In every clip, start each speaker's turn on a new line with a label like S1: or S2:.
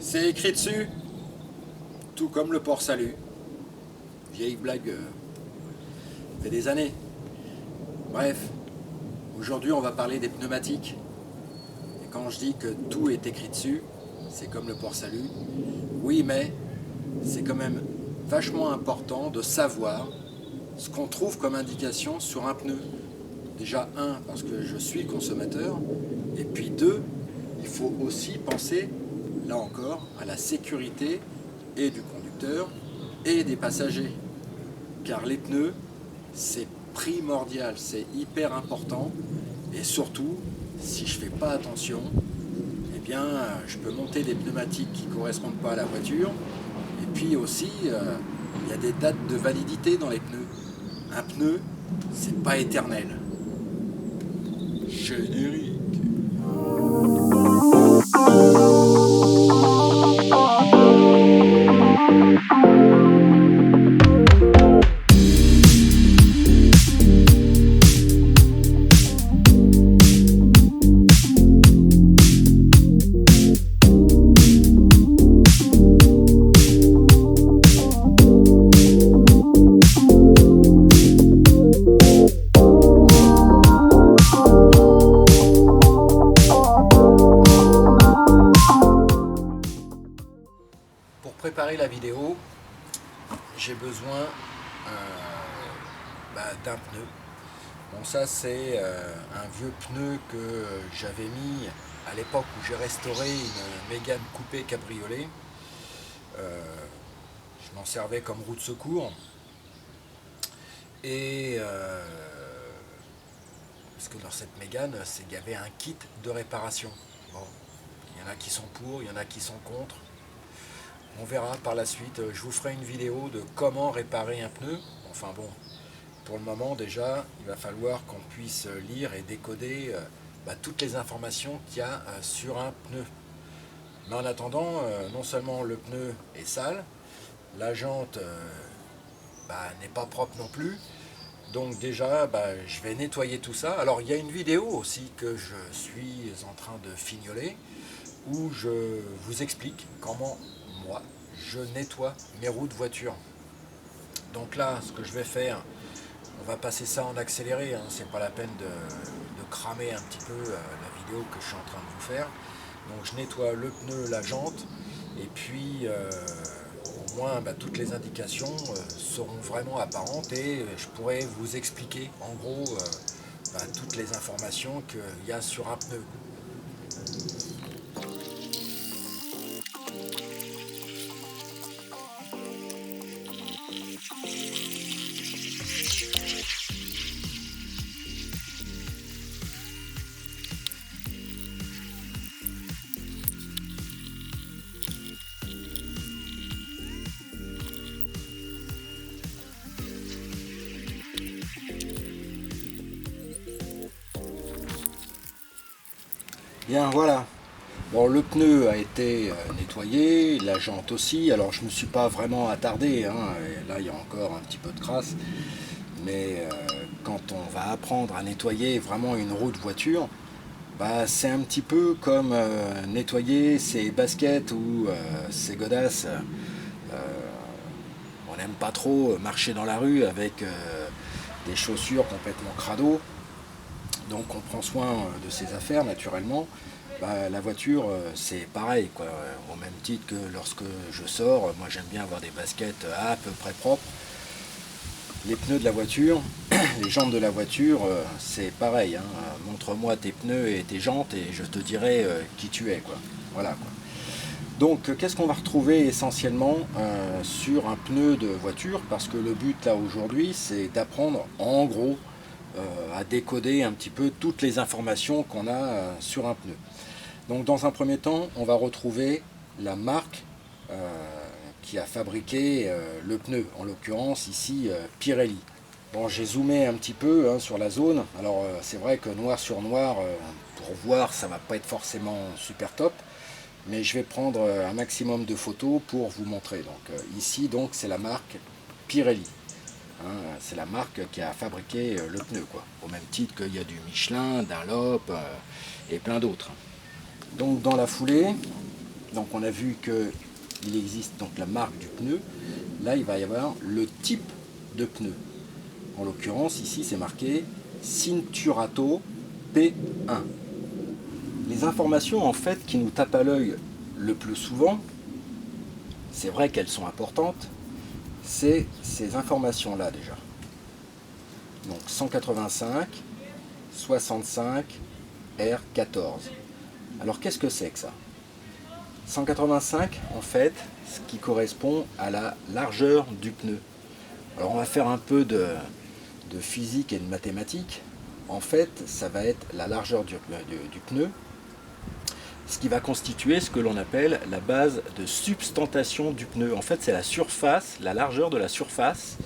S1: C'est écrit dessus, tout comme le port salut. Vieille blague, fait des années. Bref, aujourd'hui on va parler des pneumatiques. Et quand je dis que tout est écrit dessus, c'est comme le port salut. Oui, mais c'est quand même vachement important de savoir ce qu'on trouve comme indication sur un pneu. Déjà, un, parce que je suis consommateur, et puis deux, il faut aussi penser, là encore, à la sécurité et du conducteur et des passagers. Car les pneus, c'est primordial, c'est hyper important, et surtout, si je ne fais pas attention, eh bien, je peux monter des pneumatiques qui ne correspondent pas à la voiture, et puis aussi, il y a des dates de validité dans les pneus. Un pneu, c'est pas éternel. Générique. Pour préparer la vidéo, j'ai besoin d'un pneu. Bon, ça c'est un vieux pneu que j'avais mis à l'époque où j'ai restauré une Mégane coupé cabriolet. Je m'en servais comme roue de secours. Et parce que dans cette Mégane, il y avait un kit de réparation. Bon, il y en a qui sont pour, il y en a qui sont contre. On verra par la suite, je vous ferai une vidéo de comment réparer un pneu. Enfin bon, pour le moment déjà, il va falloir qu'on puisse lire et décoder toutes les informations qu'il y a sur un pneu. Mais en attendant, non seulement le pneu est sale, la jante n'est pas propre non plus. Donc déjà, je vais nettoyer tout ça. Alors il y a une vidéo aussi que je suis en train de fignoler, où je vous explique comment moi je nettoie mes roues de voiture. Donc là, ce que je vais faire, on va passer ça en accéléré, hein, c'est pas la peine de cramer un petit peu la vidéo que je suis en train de vous faire. Donc je nettoie le pneu, la jante, et puis au moins toutes les indications seront vraiment apparentes et je pourrai vous expliquer en gros toutes les informations qu'il y a sur un pneu. Bien, voilà. Bon, le pneu a été nettoyé, la jante aussi. Alors, je ne me suis pas vraiment attardé, hein. Et là, il y a encore un petit peu de crasse. Mais quand on va apprendre à nettoyer vraiment une roue de voiture, c'est un petit peu comme nettoyer ses baskets ou ses godasses. On n'aime pas trop marcher dans la rue avec des chaussures complètement crado. Donc on prend soin de ses affaires naturellement. La voiture c'est pareil quoi. Au même titre que lorsque je sors, moi j'aime bien avoir des baskets à peu près propres. Les pneus de la voiture, les jantes de la voiture, c'est pareil, hein. Montre-moi tes pneus et tes jantes et je te dirai qui tu es quoi. Voilà quoi. Donc qu'est-ce qu'on va retrouver essentiellement sur un pneu de voiture, parce que le but là aujourd'hui c'est d'apprendre en gros à décoder un petit peu toutes les informations qu'on a sur un pneu. Donc dans un premier temps, on va retrouver la marque qui a fabriqué le pneu, en l'occurrence ici Pirelli. Bon, j'ai zoomé un petit peu sur la zone. Alors c'est vrai que noir sur noir, pour voir, ça va pas être forcément super top, mais je vais prendre un maximum de photos pour vous montrer. Donc ici donc c'est la marque Pirelli. C'est la marque qui a fabriqué le pneu, quoi. Au même titre qu'il y a du Michelin, Dunlop et plein d'autres. Donc dans la foulée, Donc on a vu qu'il existe donc la marque du pneu. Là, il va y avoir le type de pneu. En l'occurrence, ici, c'est marqué Cinturato P1. Les informations en fait qui nous tapent à l'œil le plus souvent, c'est vrai qu'elles sont importantes, c'est ces informations-là déjà. Donc 185, 65, R14. Alors qu'est-ce que c'est que ça? 185, en fait, ce qui correspond à la largeur du pneu. Alors on va faire un peu de physique et de mathématiques. En fait, ça va être la largeur du pneu, ce qui va constituer ce que l'on appelle la base de substantation du pneu. En fait, c'est la surface, la largeur de la surface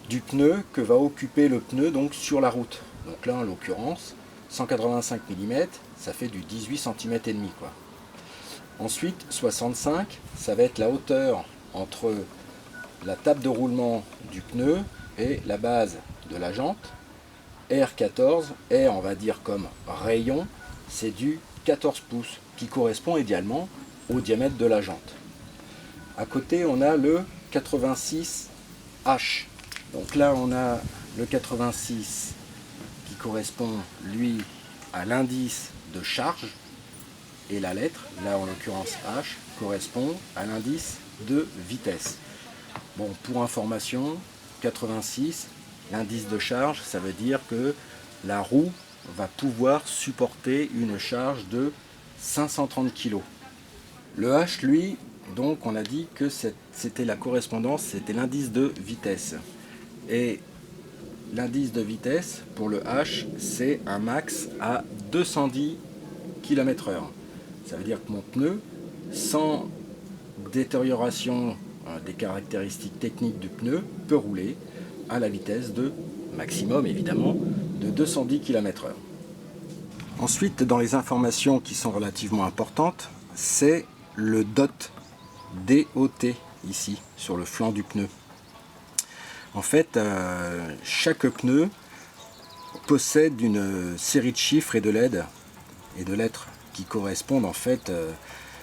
S1: du pneu que va occuper le pneu donc sur la route. Donc là, en l'occurrence, 185 mm, ça fait du 18 cm et demi, quoi. Ensuite, 65, ça va être la hauteur entre la table de roulement du pneu et la base de la jante. R14, R on va dire comme rayon, c'est du 14 pouces, qui correspond également au diamètre de la jante. À côté, on a le 86H. Donc là, on a le 86 qui correspond, lui, à l'indice de charge, et la lettre, là en l'occurrence H, correspond à l'indice de vitesse. Bon, pour information, 86, l'indice de charge, ça veut dire que la roue va pouvoir supporter une charge de 530 kg. Le H, lui, donc on a dit que c'était la correspondance, c'était l'indice de vitesse. Et l'indice de vitesse pour le H, c'est un max à 210 km/h. Ça veut dire que mon pneu, sans détérioration des caractéristiques techniques du pneu, peut rouler à la vitesse de maximum, évidemment, de 210 km/h. Ensuite, dans les informations qui sont relativement importantes, c'est le DOT, D-O-T, ici, sur le flanc du pneu. En fait, chaque pneu possède une série de chiffres et de lettres qui correspondent, en fait,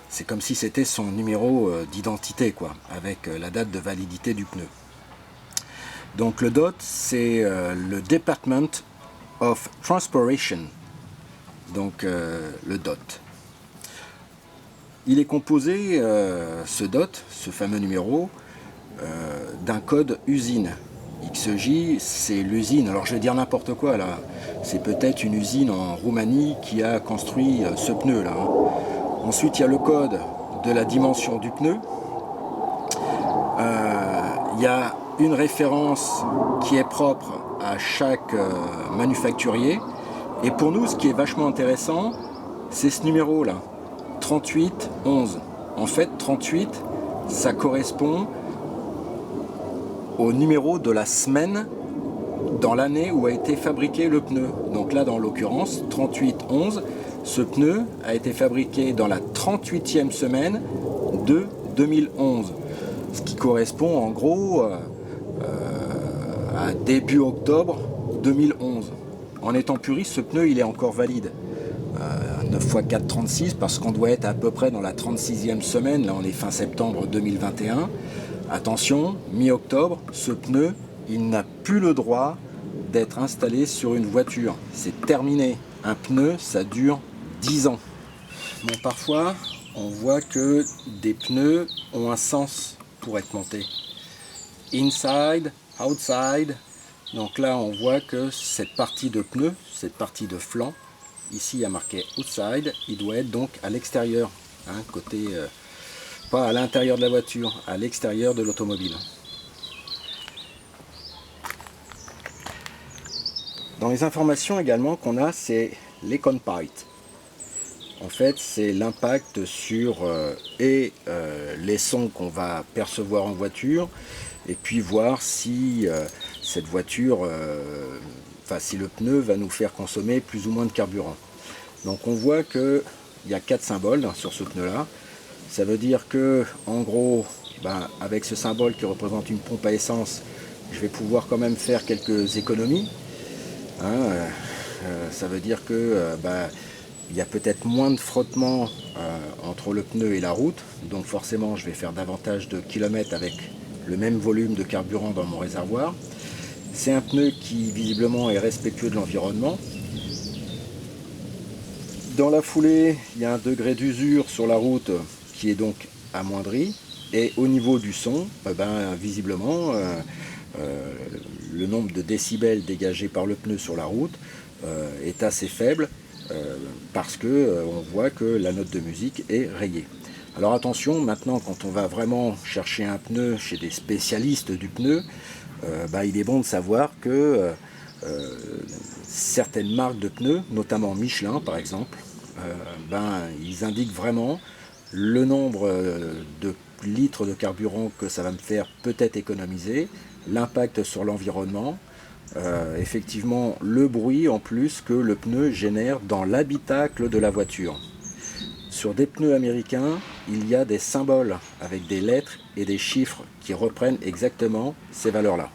S1: c'est comme si c'était son numéro d'identité, quoi, avec la date de validité du pneu. Donc le DOT, c'est le Department of Transportation, donc le DOT. Il est composé, ce DOT, ce fameux numéro, d'un code usine. XJ, c'est l'usine, alors je vais dire n'importe quoi là, c'est peut-être une usine en Roumanie qui a construit ce pneu là. Ensuite, il y a le code de la dimension du pneu. Il y a une référence qui est propre à chaque manufacturier. Et pour nous, ce qui est vachement intéressant, c'est ce numéro là, 3811. En fait, 38, ça correspond au numéro de la semaine dans l'année où a été fabriqué le pneu. Donc là, dans l'occurrence, 3811, ce pneu a été fabriqué dans la 38e semaine de 2011, ce qui correspond en gros à début octobre 2011. En étant puriste, ce pneu il est encore valide. 9x4, 36, parce qu'on doit être à peu près dans la 36e semaine, là on est fin septembre 2021. Attention, mi-octobre, ce pneu, il n'a plus le droit d'être installé sur une voiture. C'est terminé. Un pneu, ça dure 10 ans. Bon, parfois, on voit que des pneus ont un sens pour être montés. Inside, outside. Donc là, on voit que cette partie de pneu, cette partie de flanc, ici il y a marqué outside, il doit être donc à l'extérieur, hein, côté... pas à l'intérieur de la voiture, à l'extérieur de l'automobile. Dans les informations également qu'on a, c'est l'Econpite. En fait, c'est l'impact sur les sons qu'on va percevoir en voiture, et puis voir si cette voiture, si le pneu va nous faire consommer plus ou moins de carburant. Donc on voit qu'il y a 4 symboles sur ce pneu-là. Ça veut dire que, en gros, avec ce symbole qui représente une pompe à essence, je vais pouvoir quand même faire quelques économies. Hein, ça veut dire que il y a peut-être moins de frottement entre le pneu et la route, donc forcément je vais faire davantage de kilomètres avec le même volume de carburant dans mon réservoir. C'est un pneu qui visiblement est respectueux de l'environnement. Dans la foulée, il y a un degré d'usure sur la route qui est donc amoindri. Et au niveau du son, visiblement, le nombre de décibels dégagés par le pneu sur la route est assez faible parce qu'on voit que la note de musique est rayée. Alors attention, maintenant quand on va vraiment chercher un pneu chez des spécialistes du pneu, il est bon de savoir que certaines marques de pneus, notamment Michelin par exemple, ils indiquent vraiment le nombre de litres de carburant que ça va me faire peut-être économiser, l'impact sur l'environnement, effectivement le bruit en plus que le pneu génère dans l'habitacle de la voiture. Sur des pneus américains, il y a des symboles avec des lettres et des chiffres qui reprennent exactement ces valeurs-là.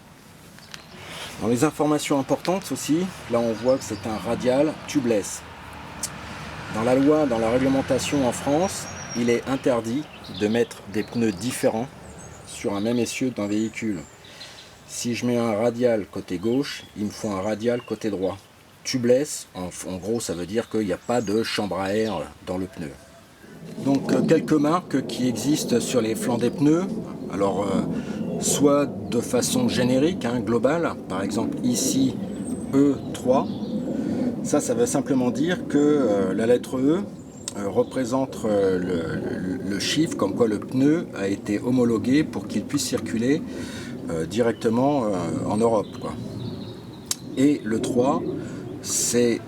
S1: Dans les informations importantes aussi, là on voit que c'est un radial tubeless. Dans la loi, dans la réglementation en France, il est interdit de mettre des pneus différents sur un même essieu d'un véhicule. Si je mets un radial côté gauche, il me faut un radial côté droit. Tubeless, en gros, ça veut dire qu'il n'y a pas de chambre à air dans le pneu. Donc quelques marques qui existent sur les flancs des pneus. Alors soit de façon générique, globale, par exemple ici E3. Ça veut simplement dire que la lettre E représente le chiffre comme quoi le pneu a été homologué pour qu'il puisse circuler directement en Europe, quoi. Et le 3, c'est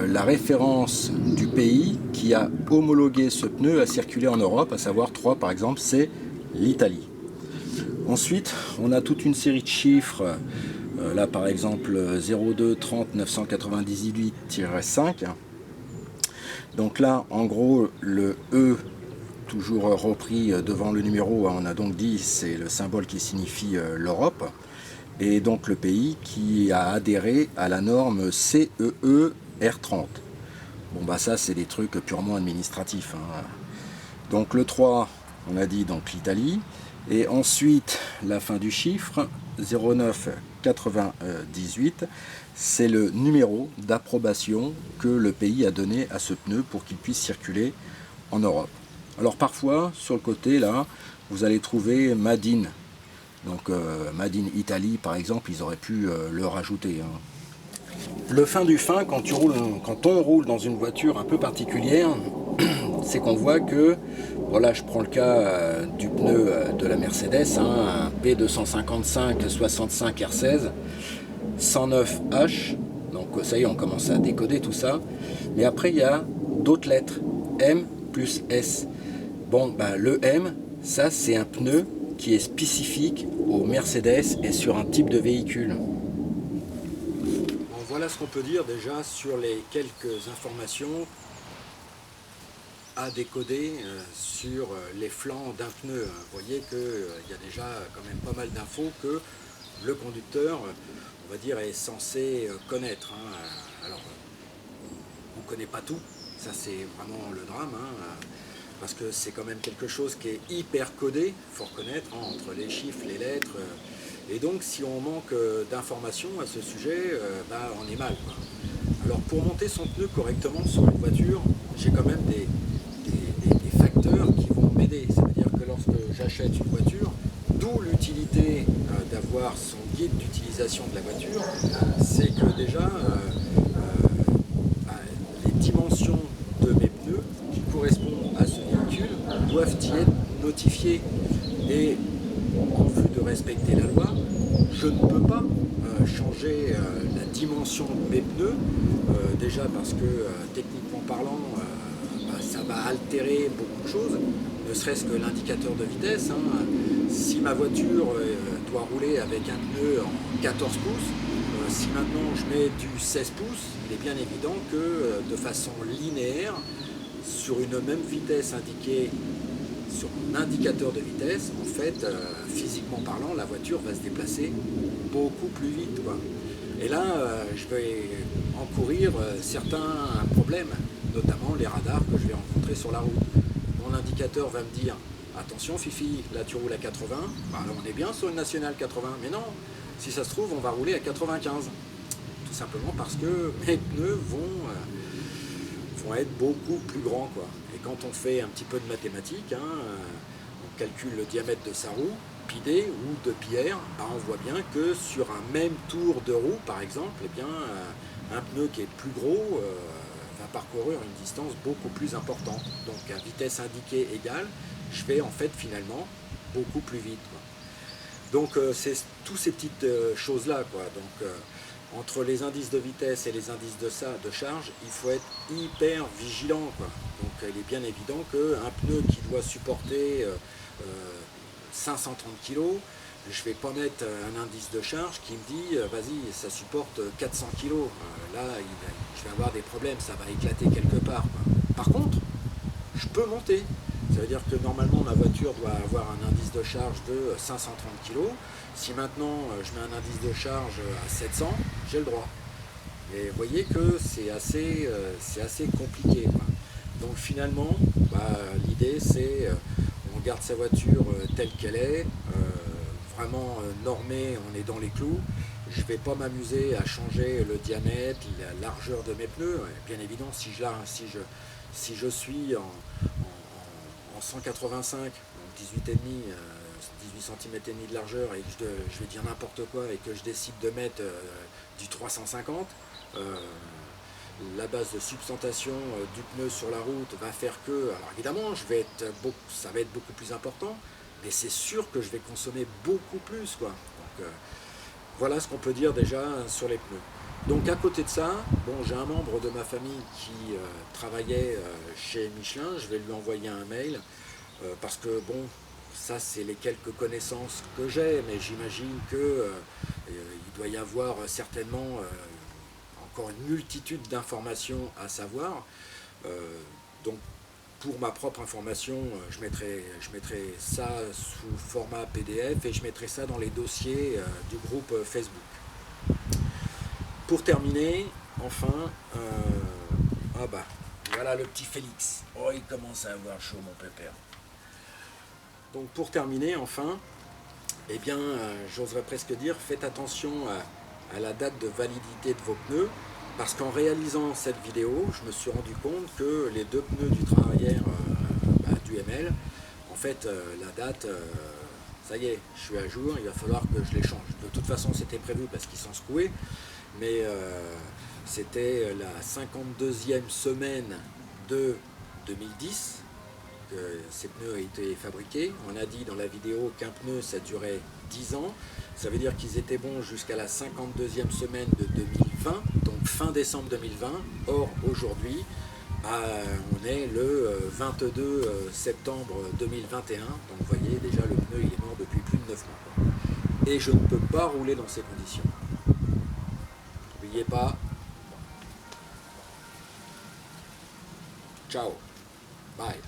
S1: la référence du pays qui a homologué ce pneu à circuler en Europe, à savoir 3 par exemple, c'est l'Italie. Ensuite, on a toute une série de chiffres, là par exemple 02 30 998-5. Donc là, en gros, le E, toujours repris devant le numéro, on a donc dit c'est le symbole qui signifie l'Europe, et donc le pays qui a adhéré à la norme CEE R30. Bon ça c'est des trucs purement administratifs. Donc le 3, on a dit donc l'Italie, et ensuite la fin du chiffre 09 98, c'est le numéro d'approbation que le pays a donné à ce pneu pour qu'il puisse circuler en Europe. Alors parfois sur le côté là vous allez trouver Made in, donc Made in Italy par exemple, ils auraient pu le rajouter. Le fin du fin, quand on roule dans une voiture un peu particulière, c'est qu'on voit que, voilà, je prends le cas du pneu de la Mercedes, un P255 65 R16 109H, donc ça y est, on commence à décoder tout ça, mais après il y a d'autres lettres, M plus S. Bon, le M, ça c'est un pneu qui est spécifique au Mercedes et sur un type de véhicule. Voilà ce qu'on peut dire déjà sur les quelques informations à décoder sur les flancs d'un pneu. Vous voyez qu'il y a déjà quand même pas mal d'infos que le conducteur, on va dire, est censé connaître. Alors, on ne connaît pas tout, ça c'est vraiment le drame, parce que c'est quand même quelque chose qui est hyper codé, il faut reconnaître, entre les chiffres, les lettres. Et donc si on manque d'informations à ce sujet, on est mal, quoi. Alors pour monter son pneu correctement sur une voiture, j'ai quand même des facteurs qui vont m'aider. Ça veut dire que lorsque j'achète une voiture, d'où l'utilité d'avoir son guide d'utilisation de la voiture, c'est que déjà les dimensions de mes pneus qui correspondent à ce véhicule doivent y être notifiées. Et en vue de respecter la loi, je ne peux pas changer la dimension de mes pneus, déjà parce que techniquement parlant, ça va altérer beaucoup de choses, ne serait-ce que l'indicateur de vitesse. Si ma voiture doit rouler avec un pneu en 14 pouces, si maintenant je mets du 16 pouces, il est bien évident que de façon linéaire, sur une même vitesse indiquée sur mon indicateur de vitesse, en fait, physiquement parlant, la voiture va se déplacer beaucoup plus vite, quoi. Et là, je vais encourir certains problèmes. notamment les radars que je vais rencontrer sur la route. Mon indicateur va me dire attention Fifi, là tu roules à 80, bah, là on est bien sur une nationale 80, mais non, si ça se trouve on va rouler à 95. Tout simplement parce que mes pneus vont être beaucoup plus grands, quoi. Et quand on fait un petit peu de mathématiques, hein, on calcule le diamètre de sa roue, pidée ou de pierre, bah, on voit bien que sur un même tour de roue, par exemple, eh bien, un pneu qui est plus gros va parcourir une distance beaucoup plus importante. Donc à vitesse indiquée égale, je vais en fait finalement beaucoup plus vite, quoi. Donc c'est tous ces petites choses-là, quoi. Donc entre les indices de vitesse et les indices de charge, il faut être hyper vigilant, quoi. Donc il est bien évident qu'un pneu qui doit supporter 530 kg, je ne vais pas mettre un indice de charge qui me dit vas-y, ça supporte 400 kg. Là, je vais avoir des problèmes, ça va éclater quelque part, quoi. Par contre, je peux monter. Ça veut dire que normalement ma voiture doit avoir un indice de charge de 530 kg. Si maintenant je mets un indice de charge à 700, j'ai le droit. Et vous voyez que c'est assez compliqué, quoi. Donc finalement, bah, l'idée c'est on garde sa voiture telle qu'elle est, vraiment normée, on est dans les clous. Je ne vais pas m'amuser à changer le diamètre, la largeur de mes pneus. Bien évidemment, si je suis en 185, donc 18,5, 18 cm et demi de largeur, et que je vais dire n'importe quoi, et que je décide de mettre du 350, la base de substantation du pneu sur la route va faire que, alors évidemment, ça va être beaucoup plus important, mais c'est sûr que je vais consommer beaucoup plus, quoi. Donc, voilà ce qu'on peut dire déjà sur les pneus. Donc à côté de ça, bon, j'ai un membre de ma famille qui travaillait chez Michelin, je vais lui envoyer un mail, parce que bon, ça c'est les quelques connaissances que j'ai, mais j'imagine que il doit y avoir certainement encore une multitude d'informations à savoir. Donc pour ma propre information, je mettrai ça sous format PDF et je mettrai ça dans les dossiers du groupe Facebook. Pour terminer, enfin, ah bah, voilà le petit Félix. Oh, il commence à avoir chaud, mon pépère. Donc pour terminer, enfin, eh bien, j'oserais presque dire, faites attention à la date de validité de vos pneus, parce qu'en réalisant cette vidéo, je me suis rendu compte que les deux pneus du train arrière du ML, en fait, la date, ça y est, je suis à jour, il va falloir que je les change. De toute façon, c'était prévu parce qu'ils sont secoués, mais c'était la 52e semaine de 2010 que ces pneus ont été fabriqués. On a dit dans la vidéo qu'un pneu ça durait 10 ans, ça veut dire qu'ils étaient bons jusqu'à la 52e semaine de 2020, donc fin décembre 2020. Or aujourd'hui, on est le 22 septembre 2021, donc vous voyez déjà le pneu il est mort depuis plus de 9 mois. Et je ne peux pas rouler dans ces conditions. N'oubliez pas. Ciao. Bye.